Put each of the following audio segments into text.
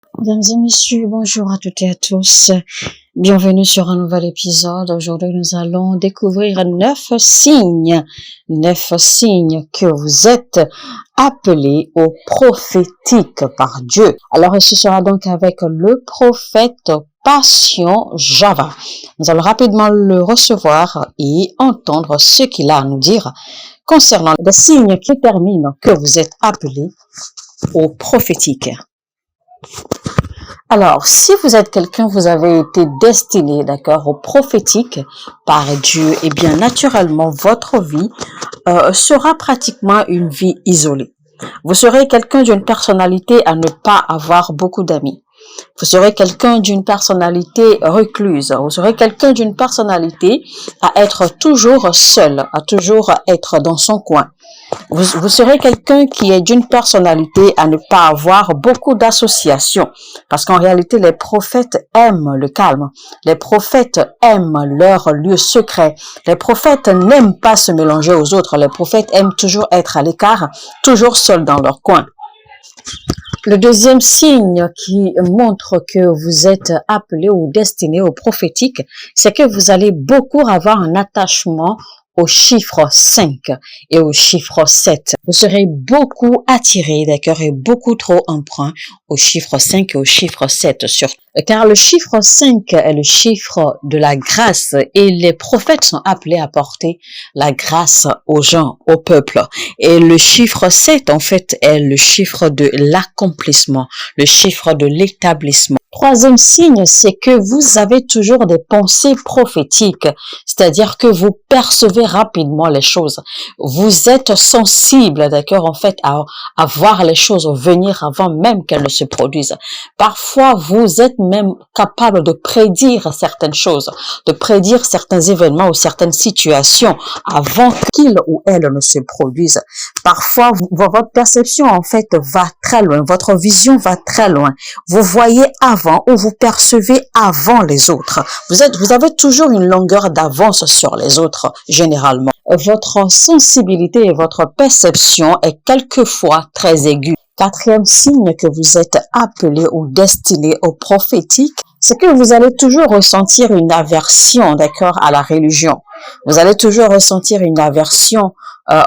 Mesdames et messieurs, bonjour à toutes et à tous. Bienvenue sur un nouvel épisode. Aujourd'hui, nous allons découvrir 9 signes que vous êtes appelés au prophétique par Dieu. Alors, ce sera donc avec le prophète Passion Java. Nous allons rapidement le recevoir et entendre ce qu'il a à nous dire concernant les signes qui terminent que vous êtes appelés au prophétique. Alors, si vous êtes quelqu'un, vous avez été destiné, d'accord, au prophétique par Dieu, eh bien, naturellement, votre vie sera pratiquement une vie isolée. Vous serez quelqu'un d'une personnalité à ne pas avoir beaucoup d'amis. Vous serez quelqu'un d'une personnalité recluse. Vous serez quelqu'un d'une personnalité à être toujours seul, à toujours être dans son coin. Vous serez quelqu'un qui est d'une personnalité à ne pas avoir beaucoup d'associations. Parce qu'en réalité, les prophètes aiment le calme. Les prophètes aiment leur lieu secret. Les prophètes n'aiment pas se mélanger aux autres. Les prophètes aiment toujours être à l'écart, toujours seuls dans leur coin. Le deuxième signe qui montre que vous êtes appelé ou destiné au prophétique, c'est que vous allez beaucoup avoir un attachement au chiffre 5 et au chiffre 7. Vous serez beaucoup attiré, d'accord, et beaucoup trop emprunt au chiffre 5 et au chiffre 7 surtout. Car le chiffre 5 est le chiffre de la grâce et les prophètes sont appelés à porter la grâce aux gens, au peuple. Et le chiffre 7, en fait, est le chiffre de l'accomplissement, le chiffre de l'établissement. Troisième signe, c'est que vous avez toujours des pensées prophétiques, c'est-à-dire que vous percevez rapidement les choses. Vous êtes sensible, d'accord, en fait, à voir les choses venir avant même qu'elles ne se produisent. Parfois, vous êtes même capable de prédire certaines choses, de prédire certains événements ou certaines situations avant qu'ils ou elles ne se produisent. Parfois, votre perception, en fait, va très loin, votre vision va très loin. Vous voyez avant ou vous percevez avant les autres. Vous avez toujours une longueur d'avance sur les autres, généralement. Votre sensibilité et votre perception est quelquefois très aiguë. Quatrième signe que vous êtes appelé ou destiné au prophétique, c'est que vous allez toujours ressentir une aversion, d'accord, à la religion. Vous allez toujours ressentir une aversion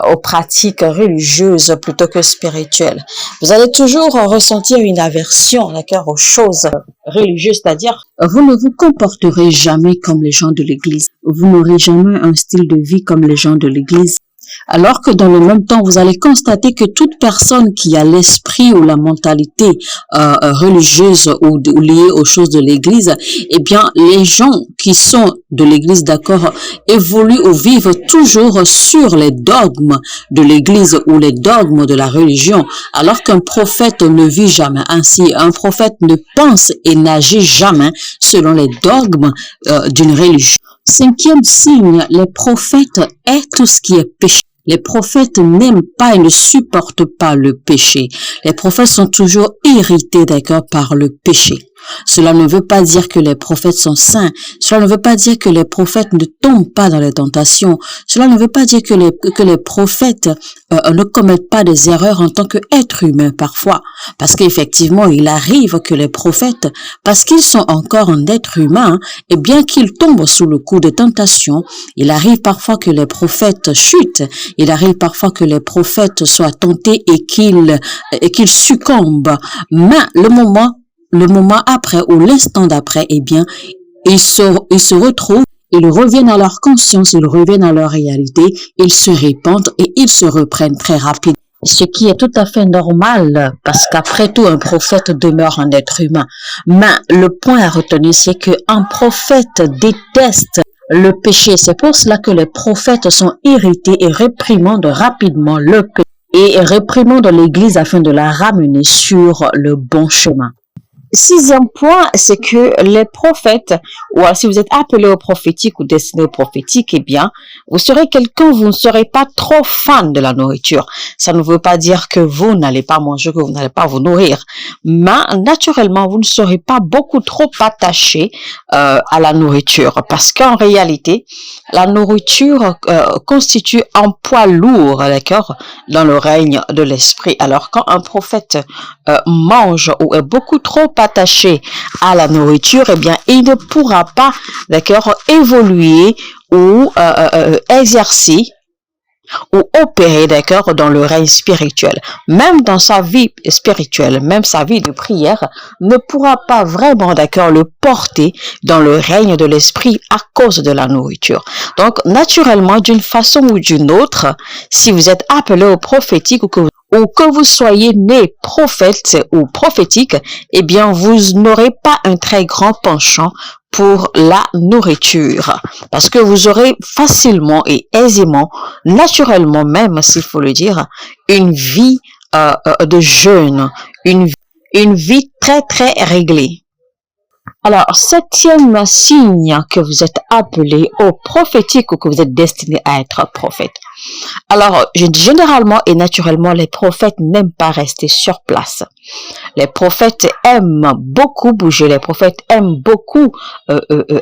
aux pratiques religieuses plutôt que spirituelles. Vous allez toujours ressentir une aversion, d'accord, aux choses religieuses, c'est-à-dire vous ne vous comporterez jamais comme les gens de l'Église. Vous n'aurez jamais un style de vie comme les gens de l'Église. Alors que dans le même temps, vous allez constater que toute personne qui a l'esprit ou la mentalité religieuse ou liée aux choses de l'Église, eh bien, les gens qui sont de l'Église, d'accord, évoluent ou vivent toujours sur les dogmes de l'Église ou les dogmes de la religion, alors qu'un prophète ne vit jamais ainsi. Un prophète ne pense et n'agit jamais selon les dogmes d'une religion. Cinquième signe, les prophètes aiment tout ce qui est péché. Les prophètes n'aiment pas et ne supportent pas le péché. Les prophètes sont toujours irrités, d'accord, par le péché. Cela ne veut pas dire que les prophètes sont saints. Cela ne veut pas dire que les prophètes ne tombent pas dans les tentations. Cela ne veut pas dire que les prophètes ne commettent pas des erreurs en tant qu'êtres humains parfois. Parce qu'effectivement, il arrive que les prophètes, parce qu'ils sont encore un être humain, et bien qu'ils tombent sous le coup de tentation, il arrive parfois que les prophètes chutent. Il arrive parfois que les prophètes soient tentés et qu'ils succombent. Mais le moment après ou l'instant d'après, eh bien, ils se retrouvent, ils reviennent à leur conscience, ils reviennent à leur réalité, ils se répandent et ils se reprennent très rapidement. Ce qui est tout à fait normal, parce qu'après tout, un prophète demeure un être humain. Mais le point à retenir, c'est qu'un prophète déteste le péché. C'est pour cela que les prophètes sont irrités et réprimandent rapidement le péché et réprimandent l'Église afin de la ramener sur le bon chemin. Sixième point, c'est que les prophètes, ou si vous êtes appelé au prophétique ou destiné au prophétique, eh bien, vous serez quelqu'un, vous ne serez pas trop fan de la nourriture. Ça ne veut pas dire que vous n'allez pas manger, que vous n'allez pas vous nourrir. Mais, naturellement, vous ne serez pas beaucoup trop attaché à la nourriture. Parce qu'en réalité, la nourriture constitue un poids lourd, d'accord, dans le règne de l'esprit. Alors, quand un prophète mange ou est beaucoup trop attaché à la nourriture, eh bien, il ne pourra pas, d'accord, évoluer ou exercer ou opérer, d'accord, dans le règne spirituel. Même dans sa vie spirituelle, même sa vie de prière ne pourra pas vraiment, d'accord, le porter dans le règne de l'esprit à cause de la nourriture. Donc, naturellement, d'une façon ou d'une autre, si vous êtes appelé au prophétique ou que vous soyez né prophète ou prophétique, eh bien, vous n'aurez pas un très grand penchant pour la nourriture. Parce que vous aurez facilement et aisément, naturellement même, s'il faut le dire, une vie de jeûne, une vie très, très réglée. Alors, septième signe que vous êtes appelé au prophétique ou que vous êtes destiné à être prophète. Alors, généralement et naturellement, les prophètes n'aiment pas rester sur place. Les prophètes aiment beaucoup bouger. Les prophètes aiment beaucoup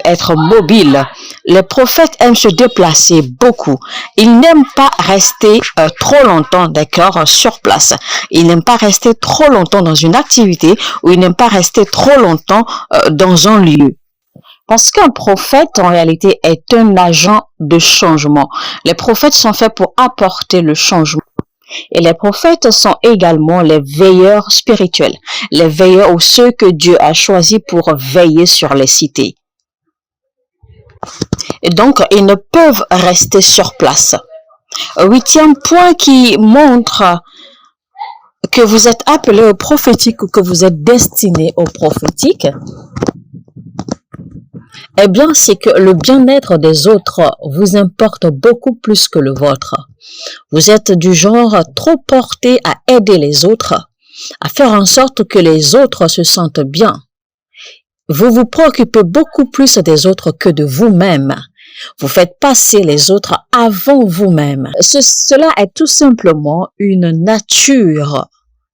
être mobiles. Les prophètes aiment se déplacer beaucoup. Ils n'aiment pas rester trop longtemps, d'accord, sur place. Ils n'aiment pas rester trop longtemps dans une activité ou ils n'aiment pas rester trop longtemps dans un lieu. Parce qu'un prophète, en réalité, est un agent de changement. Les prophètes sont faits pour apporter le changement. Et les prophètes sont également les veilleurs spirituels. Les veilleurs ou ceux que Dieu a choisis pour veiller sur les cités. Et donc, ils ne peuvent rester sur place. Huitième point qui montre que vous êtes appelé au prophétique ou que vous êtes destiné au prophétique, eh bien, c'est que le bien-être des autres vous importe beaucoup plus que le vôtre. Vous êtes du genre trop porté à aider les autres, à faire en sorte que les autres se sentent bien. Vous vous préoccupez beaucoup plus des autres que de vous-même. Vous faites passer les autres avant vous-même. Cela est tout simplement une nature,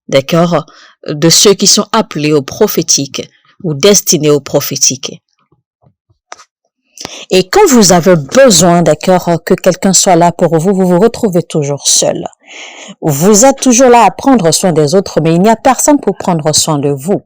d'accord, de ceux qui sont appelés au prophétique ou destinés au prophétique. Et quand vous avez besoin, d'accord, que quelqu'un soit là pour vous, vous vous retrouvez toujours seul. Vous êtes toujours là à prendre soin des autres, mais il n'y a personne pour prendre soin de vous.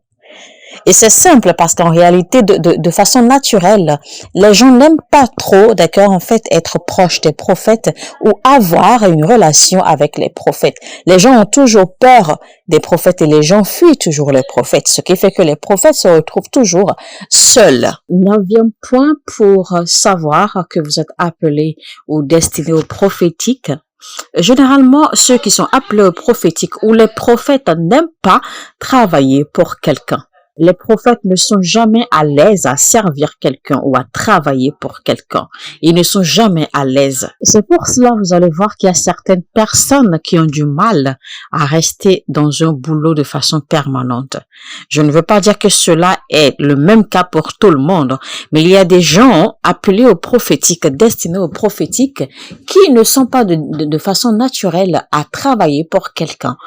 Et c'est simple parce qu'en réalité, de façon naturelle, les gens n'aiment pas trop, d'accord, en fait, être proches des prophètes ou avoir une relation avec les prophètes. Les gens ont toujours peur des prophètes et les gens fuient toujours les prophètes, ce qui fait que les prophètes se retrouvent toujours seuls. Neuvième point pour savoir que vous êtes appelé ou destiné au prophétique. Généralement, ceux qui sont appelés au prophétique ou les prophètes n'aiment pas travailler pour quelqu'un. Les prophètes ne sont jamais à l'aise à servir quelqu'un ou à travailler pour quelqu'un. Ils ne sont jamais à l'aise. C'est pour cela, vous allez voir qu'il y a certaines personnes qui ont du mal à rester dans un boulot de façon permanente. Je ne veux pas dire que cela est le même cas pour tout le monde, mais il y a des gens appelés au prophétique, destinés au prophétique, qui ne sont pas de façon naturelle à travailler pour quelqu'un.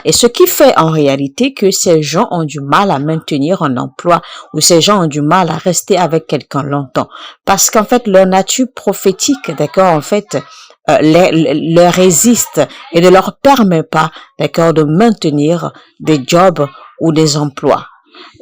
Et ce qui fait en réalité que ces gens ont du mal à maintenir un emploi ou ces gens ont du mal à rester avec quelqu'un longtemps parce qu'en fait leur nature prophétique, d'accord, en fait leur résiste et ne leur permet pas, d'accord, de maintenir des jobs ou des emplois.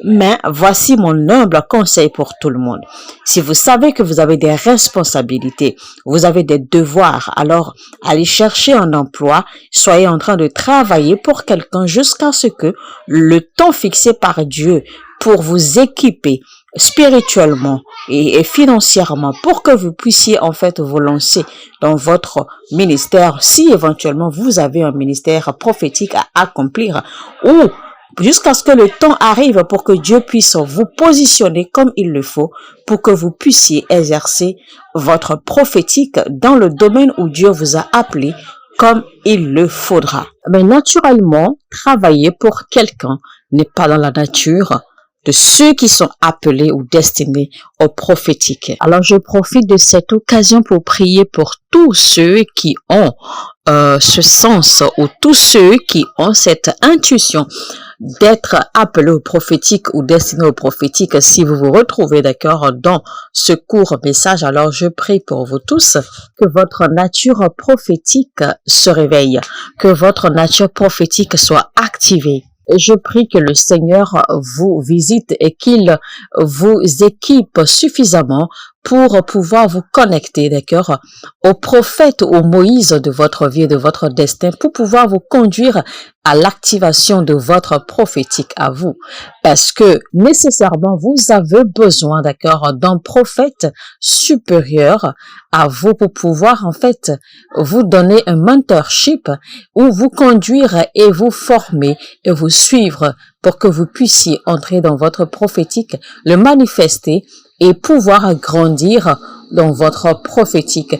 Mais voici mon humble conseil pour tout le monde. Si vous savez que vous avez des responsabilités, vous avez des devoirs, alors allez chercher un emploi, soyez en train de travailler pour quelqu'un jusqu'à ce que le temps fixé par Dieu pour vous équiper spirituellement et financièrement pour que vous puissiez en fait vous lancer dans votre ministère si éventuellement vous avez un ministère prophétique à accomplir ou jusqu'à ce que le temps arrive pour que Dieu puisse vous positionner comme il le faut pour que vous puissiez exercer votre prophétique dans le domaine où Dieu vous a appelé comme il le faudra. Mais naturellement, travailler pour quelqu'un n'est pas dans la nature de ceux qui sont appelés ou destinés au prophétique. Alors, je profite de cette occasion pour prier pour tous ceux qui ont ce sens ou tous ceux qui ont cette intuition d'être appelé au prophétique ou destiné au prophétique. Si vous vous retrouvez, d'accord, dans ce court message, alors je prie pour vous tous que votre nature prophétique se réveille, que votre nature prophétique soit activée. Je prie que le Seigneur vous visite et qu'il vous équipe suffisamment pour pouvoir vous connecter, d'accord, au prophète, au Moïse de votre vie, de votre destin, pour pouvoir vous conduire à l'activation de votre prophétique à vous. Parce que nécessairement, vous avez besoin, d'accord, d'un prophète supérieur à vous pour pouvoir, en fait, vous donner un mentorship ou vous conduire et vous former et vous suivre pour que vous puissiez entrer dans votre prophétique, le manifester et pouvoir grandir dans votre prophétique.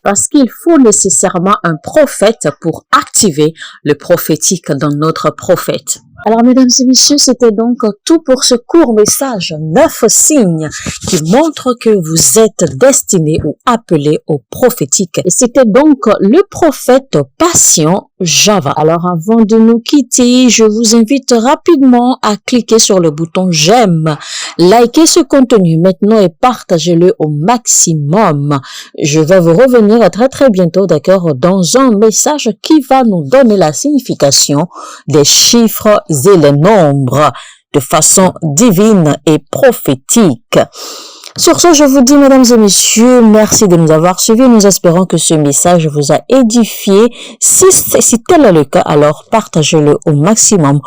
Parce qu'il faut nécessairement un prophète pour activer le prophétique dans notre prophète. Alors, mesdames et messieurs, c'était donc tout pour ce court message, 9 signes qui montrent que vous êtes destinés ou appelés au prophétique. Et c'était donc le prophète Patient Java. Alors, avant de nous quitter, je vous invite rapidement à cliquer sur le bouton j'aime, likez ce contenu maintenant et partagez-le au maximum. Je vais vous revenir très très bientôt, d'accord, dans un message qui va nous donner la signification des chiffres et les nombres de façon divine et prophétique. Sur ce, je vous dis, mesdames et messieurs, merci de nous avoir suivis. Nous espérons que ce message vous a édifié. Si tel est le cas, alors partagez-le au maximum,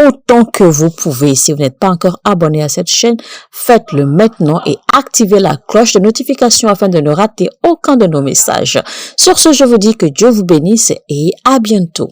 autant que vous pouvez. Si vous n'êtes pas encore abonné à cette chaîne, faites-le maintenant et activez la cloche de notification afin de ne rater aucun de nos messages. Sur ce, je vous dis que Dieu vous bénisse et à bientôt.